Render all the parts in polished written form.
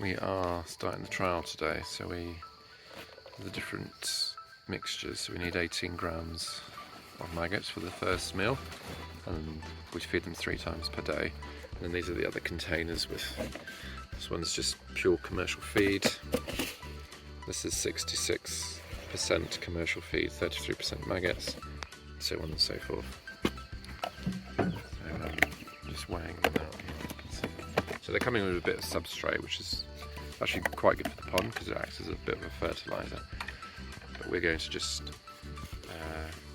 We are starting the trial today, so the different mixtures. So we need 18 grams of maggots for the first meal, and we feed them 3 times per day. And then these are the other containers with, this one's just pure commercial feed. This is 66% commercial feed, 33% maggots, so on and so forth. So just weighing them out here, you can see. So they're coming with a bit of substrate, which is actually quite good for the pond because it acts as a bit of a fertiliser. But we're going to just,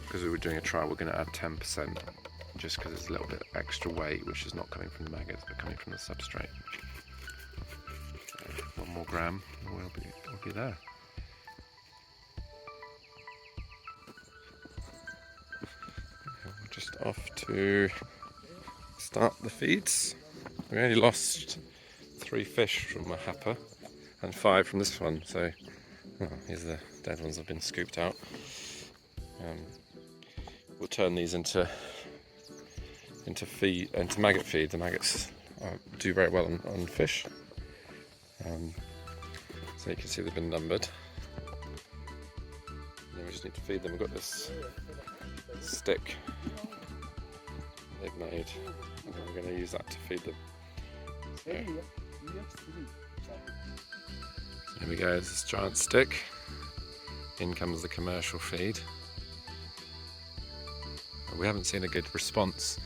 because we were doing a trial, we're going to add 10% just because there's a little bit extra weight which is not coming from the maggots but coming from the substrate. So 1 more gram and we'll be there. We're just off to start the feeds. We only lost 3 fish from a happer and 5 from this one, so these are the dead ones that have been scooped out. We'll turn these into maggot feed. The maggots do very well on fish, so you can see they've been numbered. And then we just need to feed them. We've got this stick they've made, and we're going to use that to feed them. So, here we go, this giant stick. In comes the commercial feed. We haven't seen a good response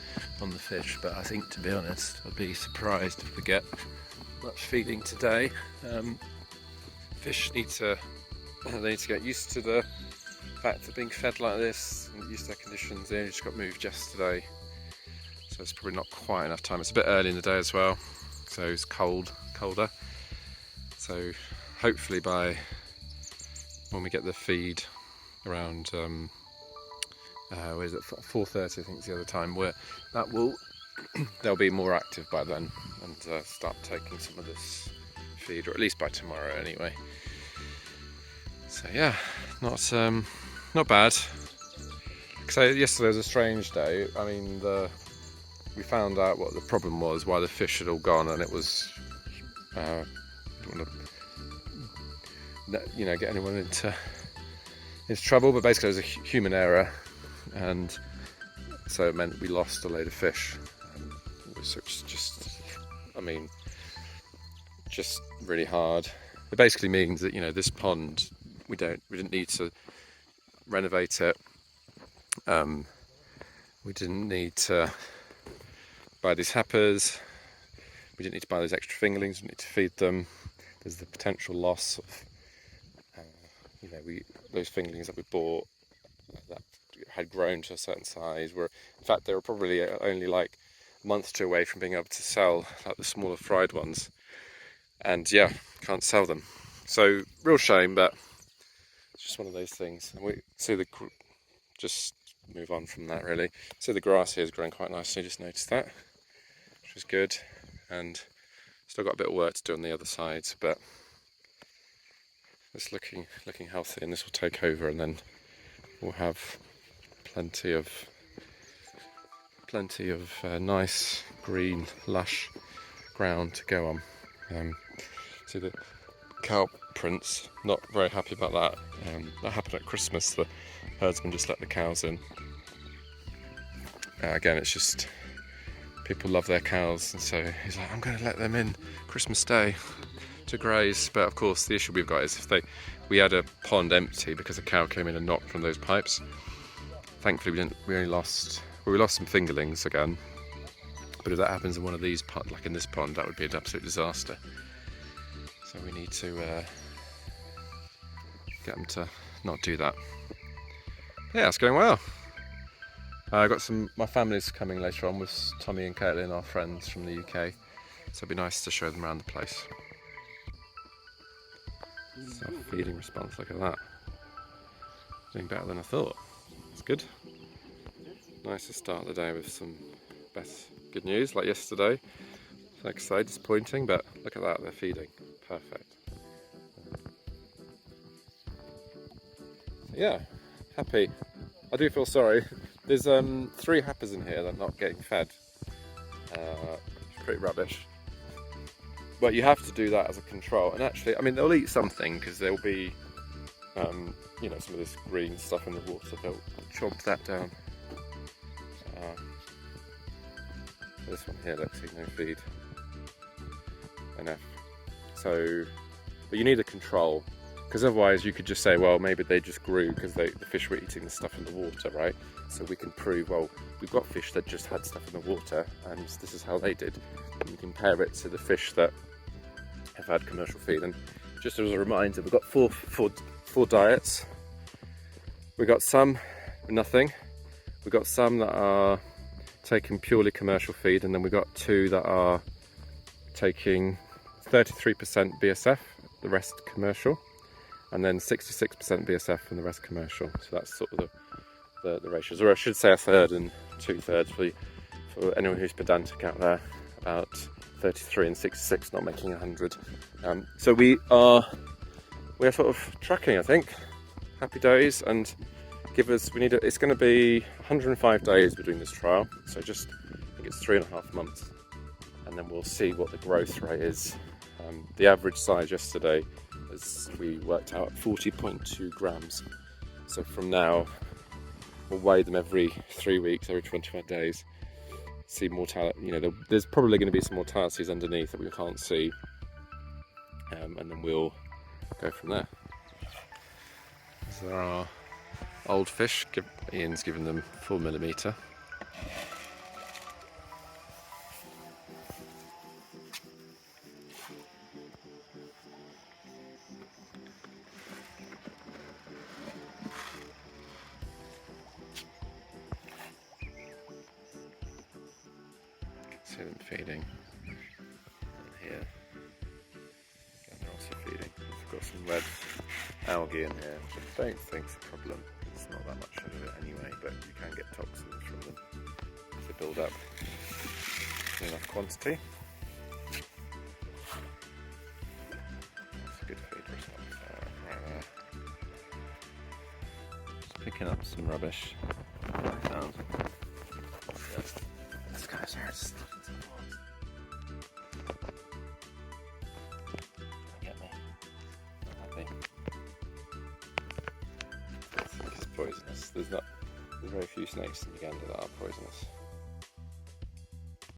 on the fish, but I think, to be honest, I'd be surprised if we get much feeding today. Fish need to get used to the fact of being fed like this, and used to their conditions. They only just got moved yesterday, so it's probably not quite enough time. It's a bit early in the day as well, so it's colder. So hopefully by when we get the feed around 4:30, I think is the other time, where they'll be more active by then and start taking some of this feed, or at least by tomorrow anyway. So yeah, not bad. So yesterday was a strange day. I mean, we found out what the problem was, why the fish had all gone, and it was I don't want to get anyone into trouble, but basically it was a human error, and so it meant we lost a load of fish, which is just really hard. It basically means that this pond, we didn't need to renovate it. We didn't need to buy these happers. We didn't need to buy those extra fingerlings. We didn't need to feed them. There's the potential loss of those fingerlings that we bought that had grown to a certain size. In fact, they were probably only like a month or 2 away from being able to sell, like the smaller fried ones. And yeah, can't sell them. So real shame, but it's just one of those things. And we see just move on from that really. So the grass here is growing quite nicely. Just noticed that, which is good. And still got a bit of work to do on the other sides, but it's looking healthy, and this will take over, and then we'll have plenty of nice green lush ground to go on. See the cow prints, not very happy about that. That happened at Christmas. The herdsman just let the cows in. Again, it's just people love their cows, and so he's like, I'm going to let them in Christmas Day to graze. But of course the issue we've got is we had a pond empty because a cow came in and knocked from those pipes. Thankfully we lost some fingerlings again, but if that happens in one of these ponds, like in this pond, that would be an absolute disaster. So we need to get them to not do that. Yeah, it's going well. I got my family's coming later on with Tommy and Caitlin, our friends from the UK, so it'd be nice to show them around the place. So feeding response, look at that. Doing better than I thought. It's good. Nice to start the day with some good news, like yesterday. Like I say, disappointing, but look at that, they're feeding. Perfect. Yeah, happy. I do feel sorry. There's 3 happers in here that are not getting fed. It's pretty rubbish. But you have to do that as a control. And actually, I mean, they'll eat something because there'll be, you know, some of this green stuff in the water. They'll chomp that down. This one here, let's see, no feed. Enough. So, but you need a control, because otherwise you could just say, well, maybe they just grew because the fish were eating the stuff in the water, right? So we can prove, well, we've got fish that just had stuff in the water, and this is how they did. And you compare it to the fish that have had commercial feed. And just as a reminder, we've got four diets. We've got some with nothing. We've got some that are taking purely commercial feed, and then we've got 2 that are taking 33% BSF, the rest commercial, and then 66% BSF and the rest commercial. So that's sort of the ratios, or I should say 1/3 and 2/3 for anyone who's pedantic out there about 33 and 66 not making 100. So we are sort of tracking, I think. Happy days, and it's going to be 105 days we're doing this trial, so I think it's 3.5 months, and then we'll see what the growth rate is. The average size yesterday, as we worked out, 40.2 grams. So from now, we'll weigh them every 3 weeks, every 25 days, see mortality. You know, there's probably going to be some mortalities underneath that we can't see, and then we'll go from there. So there are old fish. Ian's given them 4mm. See them feeding. And here, and they're also feeding. We've got some red algae in here, which I don't think's a problem. It's not that much of it anyway, but you can get toxins from them if they build up in enough quantity. That's a good feed response right there. Just picking up some rubbish. This guy's here stuck in some ponds. Get me. Happy. It's poisonous. There's very few snakes in Uganda that are poisonous.